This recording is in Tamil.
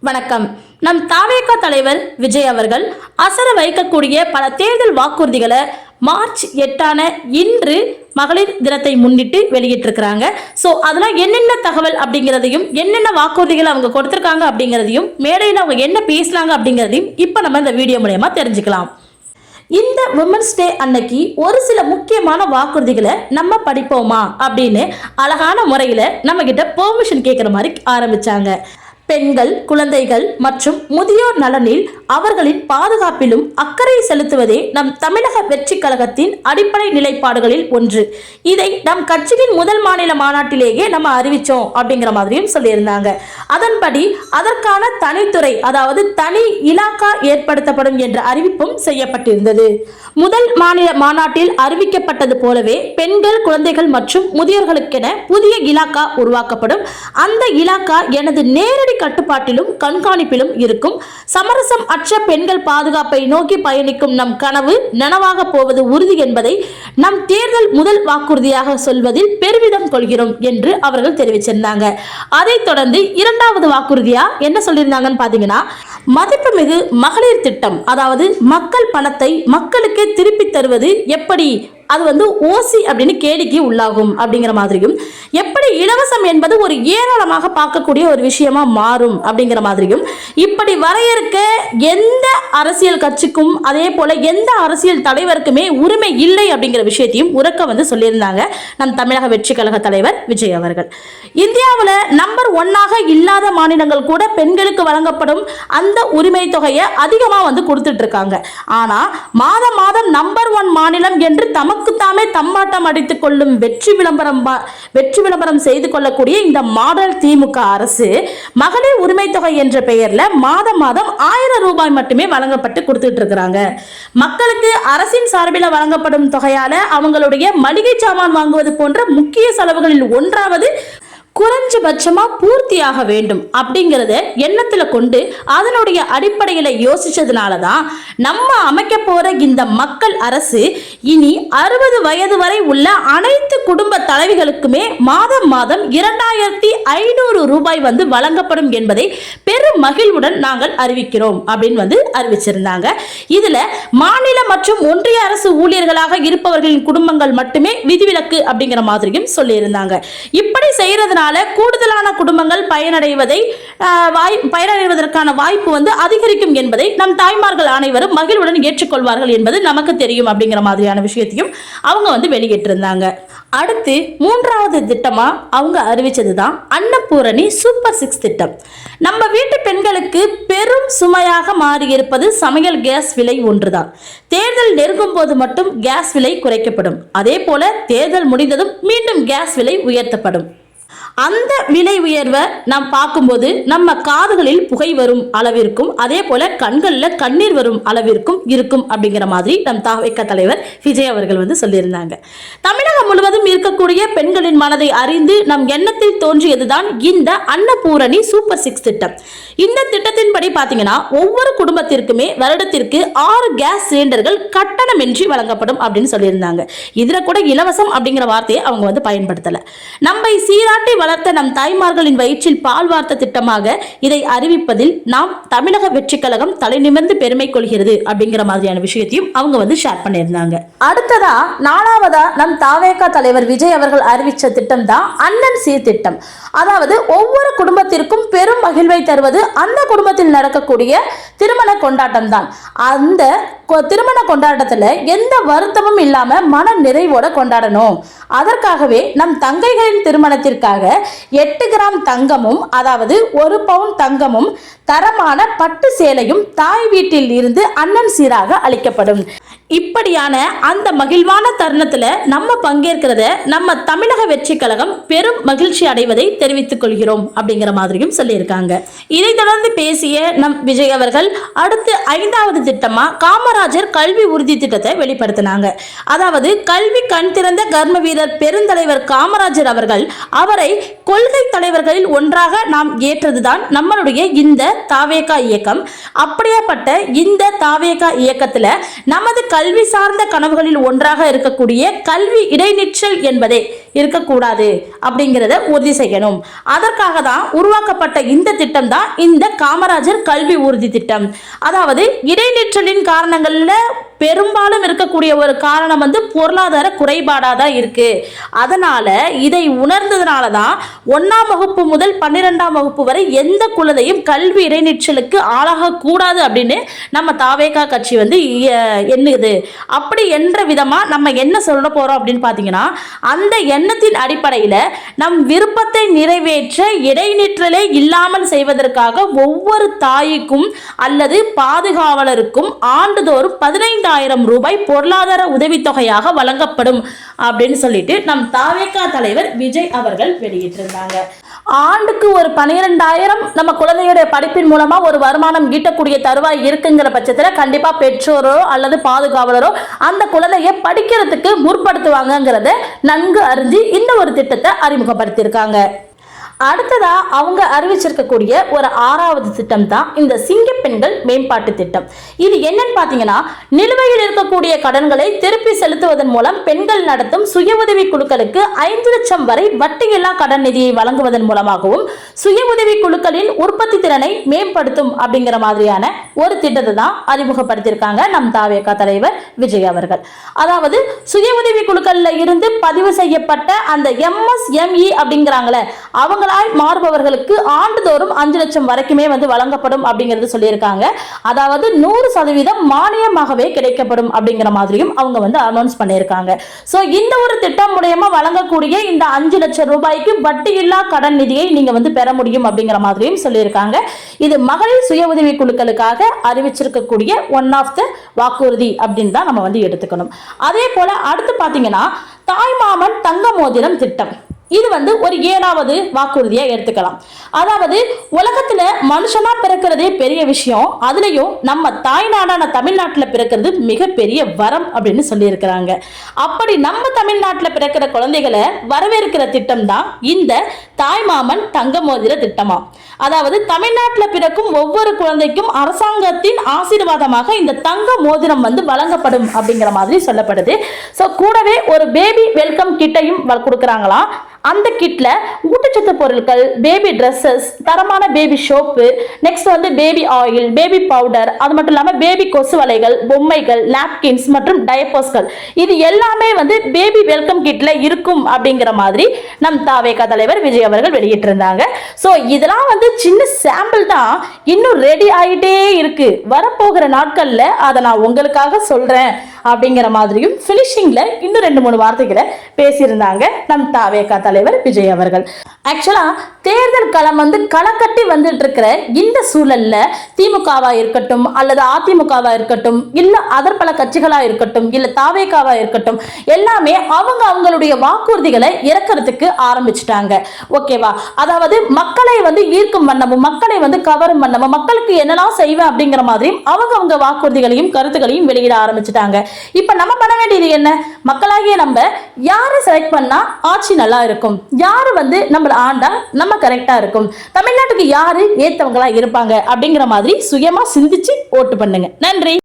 வணக்கம். நம் தாவேகா தலைவர் விஜய் அவர்கள் அசர வைக்கக்கூடிய பல தேர்தல் வாக்குறுதிகளை மார்ச் 8 இன்று மகளிர் தினத்தை முன்னிட்டு வெளியிட்டிருக்கிறாங்க. ஸோ அதெல்லாம் என்னென்ன தகவல் அப்படிங்கிறதையும் என்னென்ன வாக்குறுதிகள் அவங்க கொடுத்துருக்காங்க அப்படிங்கிறதையும் மேடையில் அவங்க என்ன பேசினாங்க அப்படிங்கிறதையும் இப்போ நம்ம இந்த வீடியோ மூலமா தெரிஞ்சுக்கலாம். இந்த விமன்ஸ் டே அன்னைக்கு ஒரு சில முக்கியமான வாக்குறுதிகளை நம்ம படிப்போமா அப்படின்னு அழகான முறையில் நம்ம கிட்ட பெர்மிஷன் கேட்குற மாதிரி ஆரம்பிச்சாங்க. பெண்கள், குழந்தைகள் மற்றும் முதியோர் நலனில் அவர்களின் பாதுகாப்பிலும் அக்கறை செலுத்துவதே நம் தமிழக வெற்றி கழகத்தின் அடிப்படை நிலைப்பாடுகளில் ஒன்று. இதை நம் கட்சியின் முதல் மாநில மாநாட்டிலேயே நம்ம அறிவிச்சோம் அப்படிங்கிற மாதிரியும் சொல்லியிருந்தாங்க. அதன்படி அதற்கான தனித்துறை, அதாவது தனி இலாக்கா ஏற்படுத்தப்படும் என்ற அறிவிப்பும் செய்யப்பட்டிருந்தது. முதல் மாநில மாநாட்டில் அறிவிக்கப்பட்டது போலவே பெண்கள், குழந்தைகள் மற்றும் முதியோர்களுக்கென புதிய இலாக்கா உருவாக்கப்படும். அந்த இலாக்கா எனது நேரடி கட்டுப்பாட்டிலும் கண்காணிப்பிலும் இருக்கும். சமரசம் அற்ற பெண்கள் பாதுகாப்பை நோக்கி பயணிக்கும் நம் கனவு நனவாக போவது உறுதி என்பதை நம் தேர்தல் முதல் வாக்குறுதியாக சொல்வதில் பெருமிதம் கொள்கிறோம் என்று அவர்கள் தெரிவிச்சிருந்தாங்க. அதைத் தொடர்ந்து இரண்டாவது வாக்குறுதியா என்ன சொல்லியிருந்தாங்கன்னு பாத்தீங்கன்னா, மதிப்புமிகு மகளிர் திட்டம், அதாவது மக்கள் பணத்தை மக்களுக்கு திருப்பி தருவது எப்படி, அது ஓசி அப்படின்னு கேலிக்கு உள்ளாகும் அப்படிங்கிற மாதிரியும், எப்படி இலவசம் என்பது ஒரு ஏராளமாக பார்க்கக்கூடிய ஒரு விஷயமா மாறும் அப்படிங்கிற மாதிரியும், இப்படி வரையறுக்க எந்த அரசியல் கட்சிக்கும் அதே போல எந்த அரசியல் தலைவருக்குமே உரிமை இல்லை அப்படிங்கிற விஷயத்தையும் உறக்க சொல்லியிருந்தாங்க நம் தமிழக வெற்றி கழக தலைவர் விஜய் அவர்கள். இந்தியாவில் நம்பர் 1 இல்லாத மாநிலங்கள் கூட பெண்களுக்கு வழங்கப்படும் அந்த உரிமை தொகையை அதிகமாக கொடுத்துட்டு இருக்காங்க. ஆனா மாதம் மாதம் நம்பர் 1 மாநிலம் என்று தாமே தம்பாட்டம் அடித்துக் கொள்ளும் வெற்றி விளம்பரம் செய்து கொள்ளக்கூடிய இந்த மாடல் திமுக அரசு மகளிர் உரிமை தொகை என்ற பெயர்ல மாதம் மாதம் 1000 ரூபாய் மட்டுமே வழங்கப்பட்டு கொடுத்துட்டு இருக்கிறாங்க. மக்களுக்கு அரசின் சார்பில் வழங்கப்படும் தொகையால அவங்களுடைய மளிகை சாமான் வாங்குவது போன்ற முக்கிய செலவுகளில் ஒன்றாவது குறைஞ்சபட்சமா பூர்த்தியாக வேண்டும் அப்படிங்கிறத எண்ணத்துல கொண்டு அதனுடைய அடிப்படையில் யோசிச்சதுனாலதான் நம்ம அமைக்க போற இந்த மக்கள் அரசு இனி 60 வயது வரை உள்ள அனைத்து குடும்ப தலைவிகளுக்குமே மாதம் மாதம் 2500 ரூபாய் வழங்கப்படும் என்பதை பெரும் மகிழ்வுடன் நாங்கள் அறிவிக்கிறோம் அப்படின்னு அறிவிச்சிருந்தாங்க. இதுல மாநில மற்றும் ஒன்றிய அரசு ஊழியர்களாக இருப்பவர்களின் குடும்பங்கள் மட்டுமே விதிவிலக்கு அப்படிங்கிற மாதிரியும் சொல்லியிருந்தாங்க. இப்படி செய்யறதுனால கூடுதலான குடும்பங்கள் பயனடைவதற்கான வாய்ப்பு அதிகரிக்கும் என்பதை நம் தாய்மார்கள் அனைவரும் மகிழ்வுடன் ஏற்றுக்கொள்வார்கள் என்பது நமக்கு தெரியும் அப்படிங்கிற மாதிரியான விஷயத்தையும் அவங்க வெளியிட்டிருந்தாங்க. அடுத்து மூன்றாவது திட்டமா அவங்க அறிவிச்சதுதான் அன்னபூரணி சூப்பர் 6 திட்டம். நம்ம வீட்டு பெண்களுக்கு பெரும் சுமையாக மாறி இருப்பது சமையல் கேஸ் விலை ஒன்றுதான். தேர்தல் நெருங்கும் போது மட்டும் கேஸ் விலை குறைக்கப்படும். அதே போல தேர்தல் முடிந்ததும் மீண்டும் கேஸ் விலை உயர்த்தப்படும். அந்த விலை உயர்வை நாம் பார்க்கும்போது நம்ம காதுகளில் புகை வரும் அளவிற்கும் அதே போல கண்களில் கண்ணீர் வரும் அளவிற்கும் இருக்கும் அப்படிங்கிற மாதிரி நம் தாவேகா தலைவர் விஜய் அவர்கள் சொல்லியிருந்தாங்க. தமிழகம் முழுவதும் இருக்கக்கூடிய பெண்களின் மனதை அறிந்து நம் எண்ணத்தில் தோன்றியதுதான் இந்த அன்னபூரணி சூப்பர் 6 திட்டம். இந்த திட்டத்தின்படி பார்த்தீங்கன்னா ஒவ்வொரு குடும்பத்திற்குமே வருடத்திற்கு 6 கேஸ் சிலிண்டர்கள் கட்டணமின்றி வழங்கப்படும் அப்படின்னு சொல்லியிருந்தாங்க. இதுல கூட இலவசம் அப்படிங்கிற வார்த்தையை அவங்க பயன்படுத்தல. நம்மை சீராட்டி வளர்த்த நம் தாய்மார்களின் வயிற்றில் பால் வார்த்த திட்டமாக இதை அறிவிப்பதில் நாம் தமிழக வெற்றி கழகம் தலை நிமிர்ந்து பெருமை கொள்கிறது அப்படிங்கிற மாதிரியான விஷயத்தையும் அவங்க ஷேர் பண்ணியிருந்தாங்க. அடுத்ததா 4வதா நம் தாவேகா தலைவர் விஜய் அவர்கள் அறிவிச்ச திட்டம் தான் அண்ணன் சீர் திட்டம். அதாவது ஒவ்வொரு குடும்பத்திற்கும் பெரும் மகிழ்வை தருவது அந்த குடும்பத்தில் நடக்கக்கூடிய திருமண கொண்டாட்டம் தான். அந்த திருமண கொண்டாட்டத்துல எந்த வருத்தமும் இல்லாம மன நிறைவோட கொண்டாடணும். அதற்காகவே நம் தங்கைகளின் திருமணத்திற்காக 8 கிராம் தங்கமும், அதாவது 1 பவுன் தங்கமும், தரமான பட்டு சேலையும் தாய் வீட்டில் இருந்து அண்ணன் சீராக அளிக்கப்படும். இப்படியான அந்த மகிழ்வான தருணத்துல நம்ம பங்கேற்கிறத நம்ம தமிழக வெற்றி கழகம் பெரும் மகிழ்ச்சி அடைவதை தெரிவித்துக் கொள்கிறோம் அப்படிங்கிற மாதிரியும் சொல்லியிருக்காங்க. இதை தொடர்ந்து பேசிய நம் விஜய் அவர்கள் அடுத்து 5வது திட்டமா காமராஜர் கல்வி உறுதி திட்டத்தை வெளிப்படுத்தினாங்க. அதாவது கல்வி கண் திறந்த கர்ம வீரர் பெருந்தலைவர் காமராஜர் அவரை கொள்கை தலைவர்களில் ஒன்றாக நாம் ஏற்றதுதான் நம்மளுடைய இந்த தாவேகா இயக்கம். அப்படியாப்பட்ட இந்த தாவேகா இயக்கத்துல நமது கல்வி சார்ந்த கனவுகளில் ஒன்றாக இருக்கக்கூடிய கல்வி இடைநிற்றல் என்பதே இருக்கக்கூடாது அப்படிங்கிறத உறுதி செய்யணும். அதற்காக தான் உருவாக்கப்பட்ட இந்த திட்டம் தான் இந்த காமராஜர் கல்வி உறுதி திட்டம். அதாவது இடைநிற்றலின் காரணங்கள்ல பெரும்பாலும் இருக்கக்கூடிய ஒரு காரணம் பொருளாதார குறைபாடாக தான் இருக்கு. அதனால இதை உணர்ந்ததுனால தான் 1ஆம் வகுப்பு முதல் 12ஆம் வகுப்பு வரை எந்த குழந்தையும் கல்வி இடைநிற்றலுக்கு ஆளாக கூடாது அப்படின்னு நம்ம தாவேகா கட்சி எண்ணுது. அப்படி என்ற விதமா நம்ம என்ன சொல்ல போறோம் அப்படின்னு பாத்தீங்கன்னா, அந்த எண்ணத்தின் அடிப்படையில் நம் விருப்பத்தை நிறைவேற்ற இடைநிற்றலே இல்லாமல் செய்வதற்காக ஒவ்வொரு தாய்க்கும் அல்லது பாதுகாவலருக்கும் ஆண்டுதோறும் 15,000 ரூபாய் பொருளாதார உதவித்தொகையாக வழங்கப்படும் அப்படின்னு சொல்லிட்டு நம் தாவேகா தலைவர் விஜய் அவர்கள் வெளியிட்டிருந்தாங்க. ஆண்டுக்கு ஒரு 12,000 நம்ம குழந்தையுடைய படிப்பின் மூலமா ஒரு வருமானம் ஈட்டக்கூடிய தருவாய் இருக்குங்கிற பட்சத்தில் கண்டிப்பா பெற்றோரோ அல்லது பாதுகாவலரோ அந்த குழந்தைய படிக்கிறதுக்கு முற்படுத்துவாங்கிறத நன்கு அறிஞ்சு இந்த ஒரு திட்டத்தை அறிமுகப்படுத்தியிருக்காங்க. அடுத்ததா அவங்க அறிவிச்சிருக்கக்கூடிய ஒரு 6வது திட்டம் தான் இந்த சிங்க பெண்கள் மேம்பாட்டு திட்டம். இது என்னன்னு பாத்தீங்கன்னா, நிலுவையில் இருக்கக்கூடிய கடன்களை திருப்பி செலுத்துவதன் மூலம் பெண்கள் நடத்தும் சுய உதவி குழுக்களுக்கு 5 லட்சம் வரை வட்டியில்லா கடன் நிதியை வழங்குவதன் மூலமாகவும் சுய உதவி குழுக்களின் உற்பத்தி திறனை மேம்படுத்தும் அப்படிங்கிற மாதிரியான ஒரு திட்டத்தை தான் அறிமுகப்படுத்தியிருக்காங்க நம் தாவேகா தலைவர் விஜய் அவர்கள். அதாவது சுய உதவி குழுக்கள்ல இருந்து பதிவு செய்யப்பட்ட அந்த MSME அப்படிங்கிறாங்களே அவங்க மாறுபவர்களுக்கு ஆண்டுதோறும் 5 லட்சம் வரைக்குமே வழங்கப்படும் அப்படிங்கிறது சொல்லியிருக்காங்க. அதாவது 100% மானியமாகவே கிடைக்கப்படும் அப்படிங்கிற மாதிரியும் அவங்க அனௌன்ஸ் பண்ணியிருக்காங்க. சோ இந்த ஒரு திட்டம் மூலமா வழங்கக்கூடிய இந்த 5 லட்சம் ரூபாய்க்கு வட்டியில்லா கடன் நிதியை நீங்க பெற முடியும் அப்படிங்கிற மாதிரியும் சொல்லியிருக்காங்க. இது மகளிர் சுய உதவி குழுக்களுக்காக அறிவிச்சிருக்கக்கூடிய ஒன் ஆஃப் த வாக்குறுதி அப்படின்னு தான் நம்ம எடுத்துக்கணும். அதே போல அடுத்து பாத்தீங்கன்னா, தாய்மாமன் தங்க மோதிரம் திட்டம். இது ஒரு 7வது வாக்குறுதியா எடுத்துக்கலாம். அதாவது உலகத்துல மனுஷனா பிறக்கிறதே பெரிய விஷயம், அதுலயும் நம்ம தாய்நாடான தமிழ்நாட்டில் பிறக்கிறது மிகப்பெரிய வரம் அப்படின்னு சொல்லி இருக்கிறாங்க. அப்படி நம்ம தமிழ்நாட்டில் பிறக்கிற குழந்தைகளை வரவேற்கிற திட்டம் தான் இந்த தாய்மாமன் தங்க மோதிர திட்டமா. அதாவது தமிழ்நாட்டில் பிறக்கும் ஒவ்வொரு குழந்தைக்கும் அரசாங்கத்தின் ஆசீர்வாதமாக இந்த தங்க மோதிரம் வழங்கப்படும் அப்படிங்கிற மாதிரி சொல்லப்படுது. ஸோ கூடவே ஒரு பேபி வெல்கம் கிட்டையும் கொடுக்குறாங்களாம். அந்த கிட்ல ஊட்டச்சத்து பொருட்கள், பேபி ட்ரெஸ்ஸஸ், தரமான baby soap, next baby oil, baby powder, அது மட்டும் இல்லாமல் பேபி கொசு வலைகள், பொம்மைகள், நாப்கின்ஸ் மற்றும் டயப்பர்ஸ்கள், இது எல்லாமே பேபி வெல்கம் கிட்ல இருக்கும் அப்படிங்கிற மாதிரி நம் தாவேகா தலைவர் விஜய் அவர்கள் வெளியிட்டிருந்தாங்க. ஸோ இதெல்லாம் சின்ன சாம்பிள் தான், இன்னும் ரெடி ஆகிட்டே இருக்கு. வரப்போகிற நாட்கள்ல அதை நான் உங்களுக்காக சொல்றேன் அப்படிங்கிற மாதிரியும் பினிஷிங்ல இன்னும் 2-3 வார்த்தைகளை பேசியிருந்தாங்க நம் தாவேகா தலைவர் விஜய் அவர்கள். ஆக்சுவலா தேர்தல் களம் களக்கட்டி வந்துட்டு இருக்கிற இந்த சூழல்ல திமுகவா இருக்கட்டும் அல்லது அதிமுகவா இருக்கட்டும் இல்ல அதர் பல கட்சிகளா இருக்கட்டும் இல்ல தாவேகாவா இருக்கட்டும், எல்லாமே அவங்களுடைய வாக்குறுதிகளை இறக்கிறதுக்கு ஆரம்பிச்சுட்டாங்க. ஓகேவா? அதாவது மக்களை ஈர்க்கும் வண்ணமும் மக்களை கவரும் வண்ணமும் மக்களுக்கு என்னெல்லாம் செய்வேன் அப்படிங்கிற மாதிரி அவங்க வாக்குறுதிகளையும் கருத்துக்களையும் வெளியிட ஆரம்பிச்சுட்டாங்க. இப்ப நம்ம பண்ண வேண்டியது என்ன? மக்களாகிய நம்ம யாரை செலக்ட் பண்ணா ஆட்சி நல்லா இருக்கும், யாரு நம்மள ஆண்டா நம்ம கரெக்டா இருக்கும், தமிழ்நாட்டுக்கு யாரு ஏத்தவங்களா இருப்பாங்க அப்படிங்கிற மாதிரி சுயமா சிந்திச்சு ஓட்டு பண்ணுங்க. நன்றி.